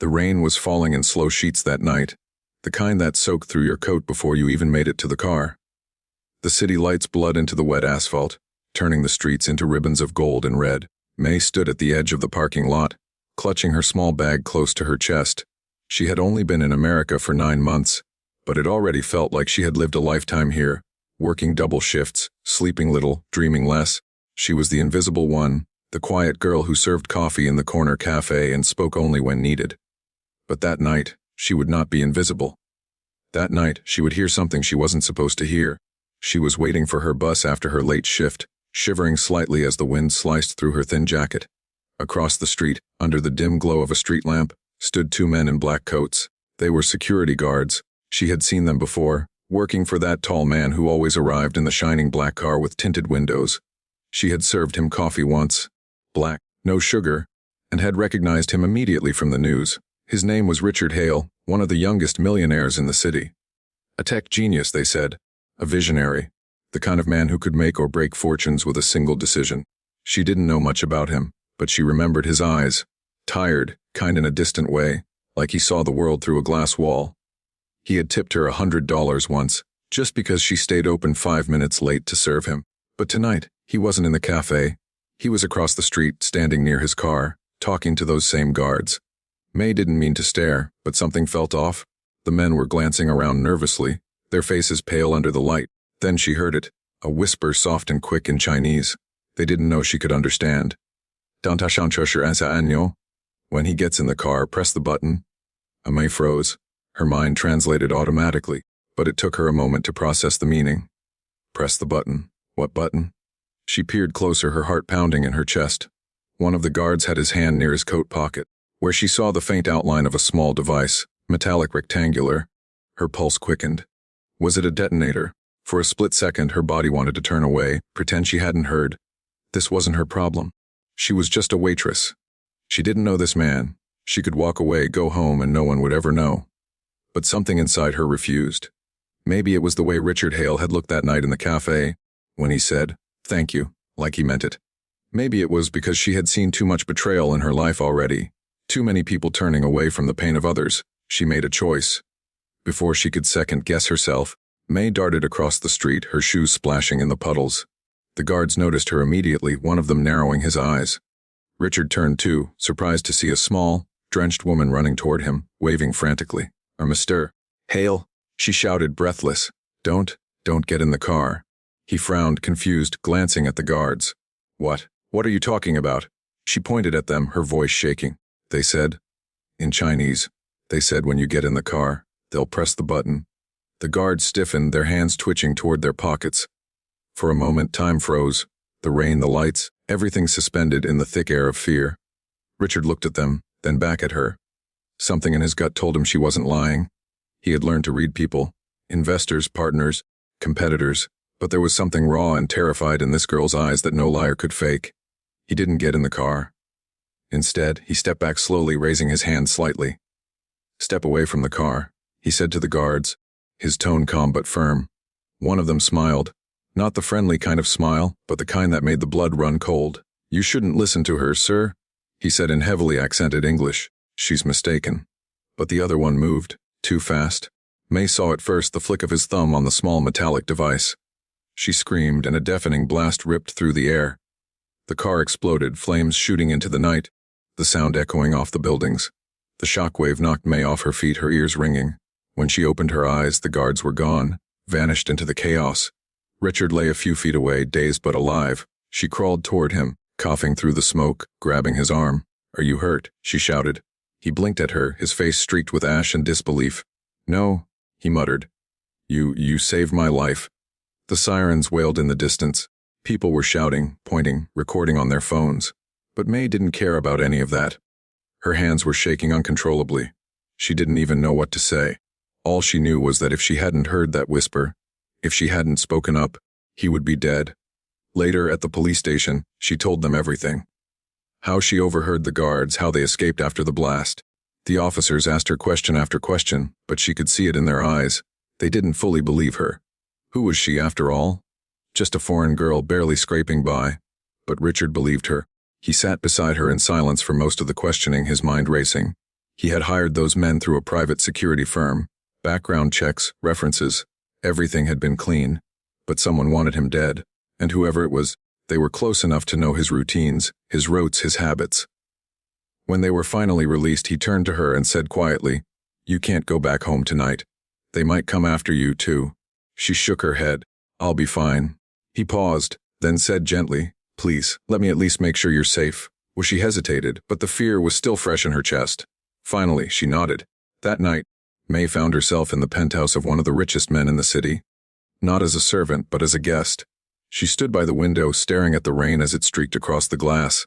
The rain was falling in slow sheets that night, the kind that soaked through your coat before you even made it to the car. The city lights bled into the wet asphalt, turning the streets into ribbons of gold and red. May stood at the edge of the parking lot, clutching her small bag close to her chest. She had only been in America for 9 months, but it already felt like she had lived a lifetime here, working double shifts, sleeping little, dreaming less. She was the invisible one, the quiet girl who served coffee in the corner cafe and spoke only when needed. But that night, she would not be invisible. That night, she would hear something she wasn't supposed to hear. She was waiting for her bus after her late shift, shivering slightly as the wind sliced through her thin jacket. Across the street, under the dim glow of a street lamp, stood 2 men in black coats. They were security guards. She had seen them before, working for that tall man who always arrived in the shining black car with tinted windows. She had served him coffee once, black, no sugar, and had recognized him immediately from the news. His name was Richard Hale, one of the youngest millionaires in the city. A tech genius, they said, a visionary, the kind of man who could make or break fortunes with a single decision. She didn't know much about him, but she remembered his eyes, tired, kind in a distant way, like he saw the world through a glass wall. He had tipped her $100 once, just because she stayed open 5 minutes late to serve him. But tonight, he wasn't in the cafe. He was across the street, standing near his car, talking to those same guards. May didn't mean to stare, but something felt off. The men were glancing around nervously, their faces pale under the light. Then she heard it, a whisper soft and quick in Chinese. They didn't know she could understand. When he gets in the car, press the button. May froze. Her mind translated automatically, but it took her a moment to process the meaning. Press the button. What button? She peered closer, her heart pounding in her chest. One of the guards had his hand near his coat pocket, where she saw the faint outline of a small device, metallic rectangular. Her pulse quickened. Was it a detonator? For a split second, her body wanted to turn away, pretend she hadn't heard. This wasn't her problem. She was just a waitress. She didn't know this man. She could walk away, go home, and no one would ever know. But something inside her refused. Maybe it was the way Richard Hale had looked that night in the cafe, when he said, "Thank you," like he meant it. Maybe it was because she had seen too much betrayal in her life already. Too many people turning away from the pain of others. She made a choice. Before she could second-guess herself, May darted across the street, her shoes splashing in the puddles. The guards noticed her immediately, one of them narrowing his eyes. Richard turned too, surprised to see a small, drenched woman running toward him, waving frantically. Mr. Hale, she shouted, breathless. Don't get in the car. He frowned, confused, glancing at the guards. What are you talking about? She pointed at them, her voice shaking. They said, in Chinese, they said when you get in the car, they'll press the button. The guards stiffened, their hands twitching toward their pockets. For a moment, time froze. The rain, the lights, everything suspended in the thick air of fear. Richard looked at them, then back at her. Something in his gut told him she wasn't lying. He had learned to read people, investors, partners, competitors, but there was something raw and terrified in this girl's eyes that no liar could fake. He didn't get in the car. Instead, he stepped back slowly, raising his hand slightly. Step away from the car, he said to the guards, his tone calm but firm. One of them smiled, not the friendly kind of smile, but the kind that made the blood run cold. You shouldn't listen to her, sir, he said in heavily accented English. She's mistaken. But the other one moved, too fast. May saw at first the flick of his thumb on the small metallic device. She screamed, and a deafening blast ripped through the air. The car exploded, flames shooting into the night, the sound echoing off the buildings. The shockwave knocked May off her feet, her ears ringing. When she opened her eyes, the guards were gone, vanished into the chaos. Richard lay a few feet away, dazed but alive. She crawled toward him, coughing through the smoke, grabbing his arm. Are you hurt? She shouted. He blinked at her, his face streaked with ash and disbelief. No, he muttered. You saved my life. The sirens wailed in the distance. People were shouting, pointing, recording on their phones. But May didn't care about any of that. Her hands were shaking uncontrollably. She didn't even know what to say. All she knew was that if she hadn't heard that whisper, if she hadn't spoken up, he would be dead. Later, at the police station, she told them everything. How she overheard the guards, how they escaped after the blast. The officers asked her question after question, but she could see it in their eyes. They didn't fully believe her. Who was she, after all? Just a foreign girl barely scraping by. But Richard believed her. He sat beside her in silence for most of the questioning, his mind racing. He had hired those men through a private security firm. Background checks, references, everything had been clean. But someone wanted him dead, and whoever it was, they were close enough to know his routines, his rotes, his habits. When they were finally released, he turned to her and said quietly, "You can't go back home tonight. They might come after you, too." She shook her head. "I'll be fine." He paused, then said gently, "Please, let me at least make sure you're safe." Well, she hesitated, but the fear was still fresh in her chest. Finally, she nodded. That night, May found herself in the penthouse of one of the richest men in the city. Not as a servant, but as a guest. She stood by the window, staring at the rain as it streaked across the glass.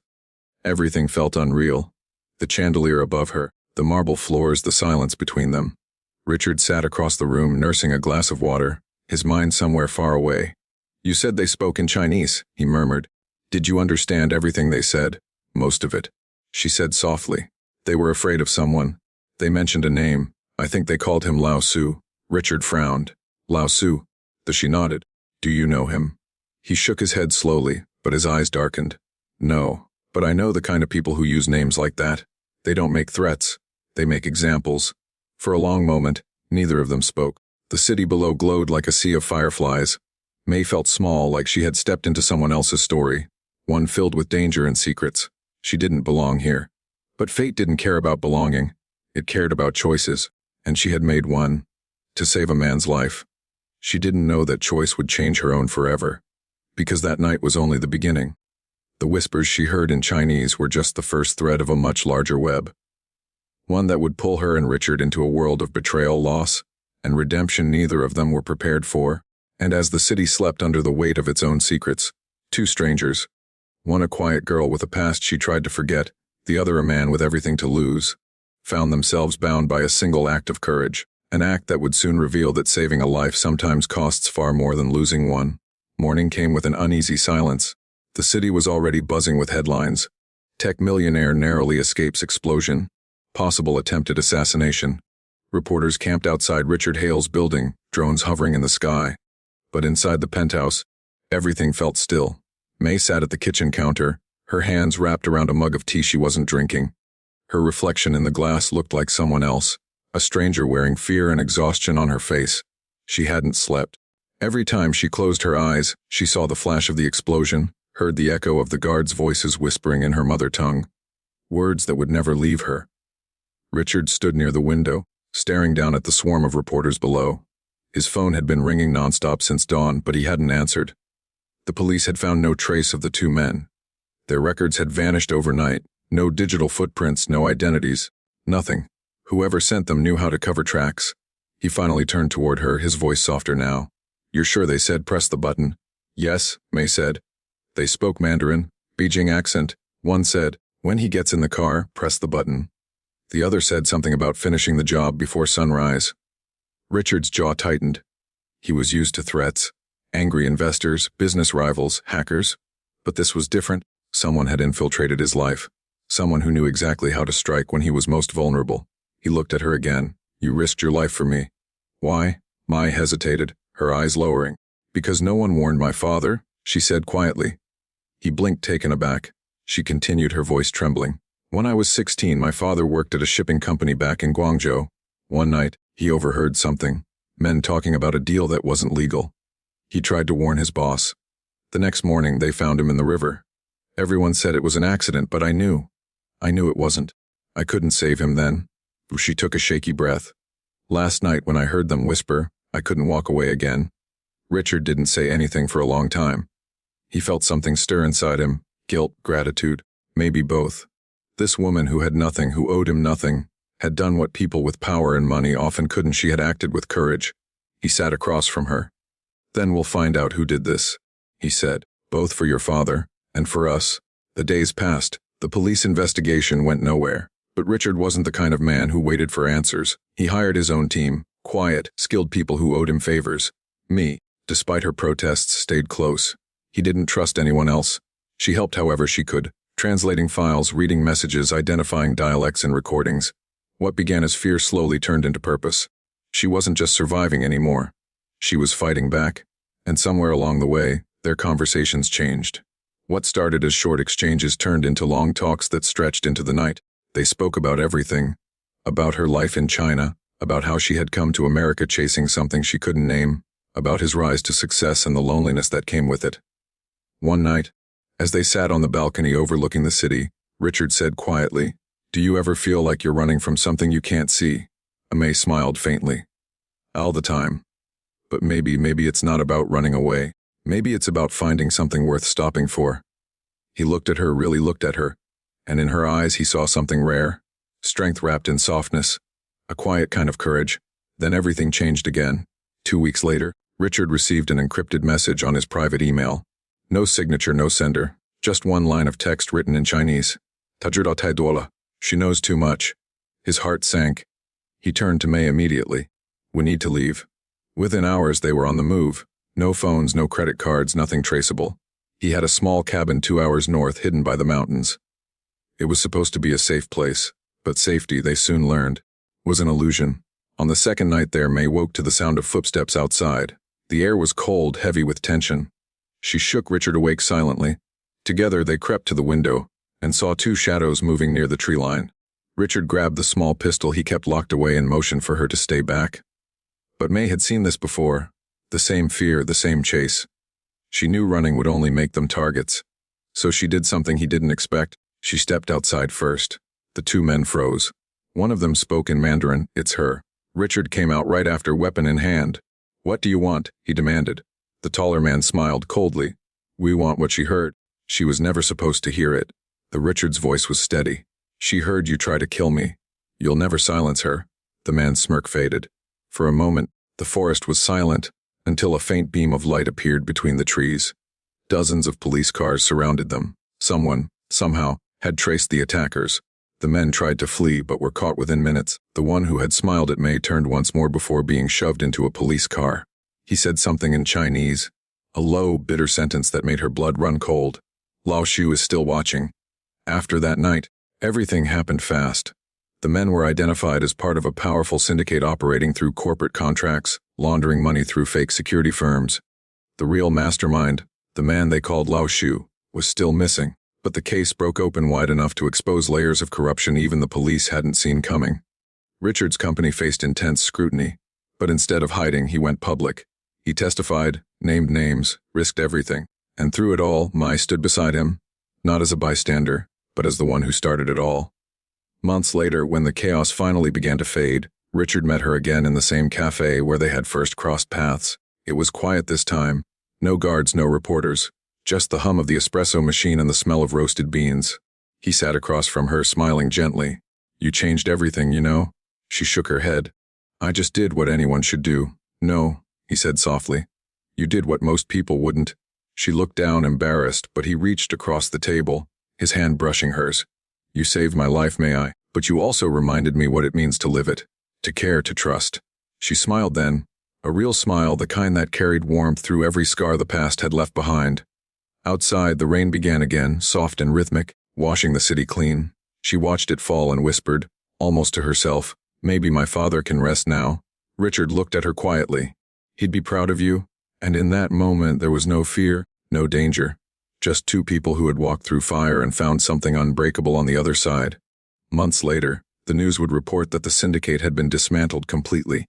Everything felt unreal. The chandelier above her, the marble floors, the silence between them. Richard sat across the room, nursing a glass of water, his mind somewhere far away. "You said they spoke in Chinese," he murmured. "Did you understand everything they said?" "Most of it," she said softly. "They were afraid of someone. They mentioned a name. I think they called him Lao Su." Richard frowned. "Lao Su?" She nodded. "Do you know him?" He shook his head slowly, but his eyes darkened. "No, but I know the kind of people who use names like that. They don't make threats. They make examples." For a long moment, neither of them spoke. The city below glowed like a sea of fireflies. May felt small, like she had stepped into someone else's story, one filled with danger and secrets. She didn't belong here. But fate didn't care about belonging. It cared about choices, and she had made one, to save a man's life. She didn't know that choice would change her own forever, because that night was only the beginning. The whispers she heard in Chinese were just the first thread of a much larger web. One that would pull her and Richard into a world of betrayal, loss, and redemption neither of them were prepared for. And as the city slept under the weight of its own secrets, two strangers, one a quiet girl with a past she tried to forget, the other a man with everything to lose, found themselves bound by a single act of courage, an act that would soon reveal that saving a life sometimes costs far more than losing one. Morning came with an uneasy silence. The city was already buzzing with headlines. Tech millionaire narrowly escapes explosion. Possible attempted assassination. Reporters camped outside Richard Hale's building, drones hovering in the sky. But inside the penthouse, everything felt still. May sat at the kitchen counter, her hands wrapped around a mug of tea she wasn't drinking. Her reflection in the glass looked like someone else, a stranger wearing fear and exhaustion on her face. She hadn't slept. Every time she closed her eyes, she saw the flash of the explosion, heard the echo of the guards' voices whispering in her mother tongue, words that would never leave her. Richard stood near the window, staring down at the swarm of reporters below. His phone had been ringing nonstop since dawn, but he hadn't answered. The police had found no trace of the two men. Their records had vanished overnight. No digital footprints, no identities, nothing. Whoever sent them knew how to cover tracks. He finally turned toward her, his voice softer now. "You're sure they said press the button?" "Yes," May said. They spoke Mandarin, Beijing accent. One said, "When he gets in the car, press the button." The other said something about finishing the job before sunrise. Richard's jaw tightened. He was used to threats, angry investors, business rivals, hackers. But this was different. Someone had infiltrated his life. Someone who knew exactly how to strike when he was most vulnerable. He looked at her again. "You risked your life for me." "Why?" Mai hesitated, her eyes lowering. "Because no one warned my father," she said quietly. He blinked, taken aback. She continued, her voice trembling. "When I was 16, my father worked at a shipping company back in Guangzhou. One night, he overheard something, men talking about a deal that wasn't legal. He tried to warn his boss. The next morning, they found him in the river. Everyone said it was an accident, but I knew it wasn't. I couldn't save him then." She took a shaky breath. "Last night when I heard them whisper, I couldn't walk away again." Richard didn't say anything for a long time. He felt something stir inside him, guilt, gratitude, maybe both. This woman who had nothing, who owed him nothing, had done what people with power and money often couldn't. She had acted with courage. He sat across from her. "Then we'll find out who did this," he said, "both for your father and for us." The days passed. The police investigation went nowhere. But Richard wasn't the kind of man who waited for answers. He hired his own team, quiet, skilled people who owed him favors. Me, despite her protests, stayed close. He didn't trust anyone else. She helped however she could, translating files, reading messages, identifying dialects and recordings. What began as fear slowly turned into purpose. She wasn't just surviving anymore. She was fighting back. And somewhere along the way, their conversations changed. What started as short exchanges turned into long talks that stretched into the night. They spoke about everything. About her life in China, about how she had come to America chasing something she couldn't name, about his rise to success and the loneliness that came with it. One night, as they sat on the balcony overlooking the city, Richard said quietly, "Do you ever feel like you're running from something you can't see?" May smiled faintly. "All the time. But maybe it's not about running away. Maybe it's about finding something worth stopping for." He looked at her, really looked at her, and in her eyes he saw something rare, strength wrapped in softness, a quiet kind of courage. Then everything changed again. 2 weeks later, Richard received an encrypted message on his private email. No signature, no sender, just one line of text written in Chinese. "Tajirda Taidola. She knows too much." His heart sank. He turned to May immediately. "We need to leave." Within hours they were on the move. No phones, no credit cards, nothing traceable. He had a small cabin 2 hours north, hidden by the mountains. It was supposed to be a safe place, but safety, they soon learned, was an illusion. On the second night there, May woke to the sound of footsteps outside. The air was cold, heavy with tension. She shook Richard awake silently. Together they crept to the window and saw 2 shadows moving near the tree line. Richard grabbed the small pistol he kept locked away and motioned for her to stay back. But May had seen this before. The same fear, the same chase. She knew running would only make them targets. So she did something he didn't expect. She stepped outside first. The 2 men froze. One of them spoke in Mandarin. "It's her." Richard came out right after, weapon in hand. "What do you want?" he demanded. The taller man smiled coldly. "We want what she heard. She was never supposed to hear it." Richard's voice was steady. "She heard you try to kill me. You'll never silence her." The man's smirk faded. For a moment, the forest was silent, until a faint beam of light appeared between the trees. Dozens of police cars surrounded them. Someone, somehow, had traced the attackers. The men tried to flee but were caught within minutes. The one who had smiled at May turned once more before being shoved into a police car. He said something in Chinese, a low, bitter sentence that made her blood run cold. Lao Shu is still watching. After that night, everything happened fast. The men were identified as part of a powerful syndicate operating through corporate contracts, laundering money through fake security firms. The real mastermind, the man they called Lao Shu, was still missing, but the case broke open wide enough to expose layers of corruption even the police hadn't seen coming. Richard's company faced intense scrutiny, but instead of hiding, he went public. He testified, named names, risked everything, and through it all, Mai stood beside him, not as a bystander, but as the one who started it all. Months later, when the chaos finally began to fade, Richard met her again in the same cafe where they had first crossed paths. It was quiet this time. No guards, no reporters. Just the hum of the espresso machine and the smell of roasted beans. He sat across from her, smiling gently. "You changed everything, you know?" She shook her head. "I just did what anyone should do." "No," he said softly. "You did what most people wouldn't." She looked down, embarrassed, but he reached across the table, his hand brushing hers. "You saved my life, May I? But you also reminded me what it means to live it, to care, to trust." She smiled then, a real smile, the kind that carried warmth through every scar the past had left behind. Outside, the rain began again, soft and rhythmic, washing the city clean. She watched it fall and whispered, almost to herself, "Maybe my father can rest now." Richard looked at her quietly. "He'd be proud of you." And in that moment there was no fear, no danger. Just 2 people who had walked through fire and found something unbreakable on the other side. Months later, the news would report that the syndicate had been dismantled completely.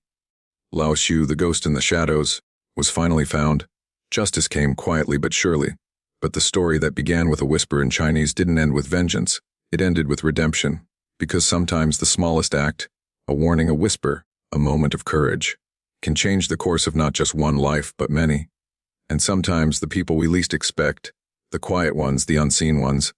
Lao Shu, the ghost in the shadows, was finally found. Justice came quietly but surely. But the story that began with a whisper in Chinese didn't end with vengeance. It ended with redemption. Because sometimes the smallest act, a warning, a whisper, a moment of courage, can change the course of not just one life but many. And sometimes the people we least expect, the quiet ones, the unseen ones,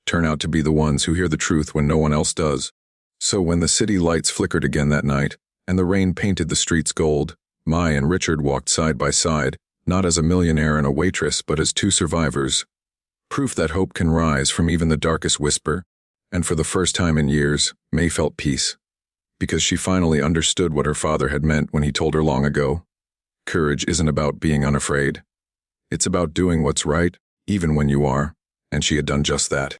turn out to be the ones who hear the truth when no one else does. So when the city lights flickered again that night, and the rain painted the streets gold, Mai and Richard walked side by side, not as a millionaire and a waitress, but as 2 survivors. Proof that hope can rise from even the darkest whisper. And for the first time in years, May felt peace. Because she finally understood what her father had meant when he told her long ago. Courage isn't about being unafraid. It's about doing what's right, even when you are, and she had done just that.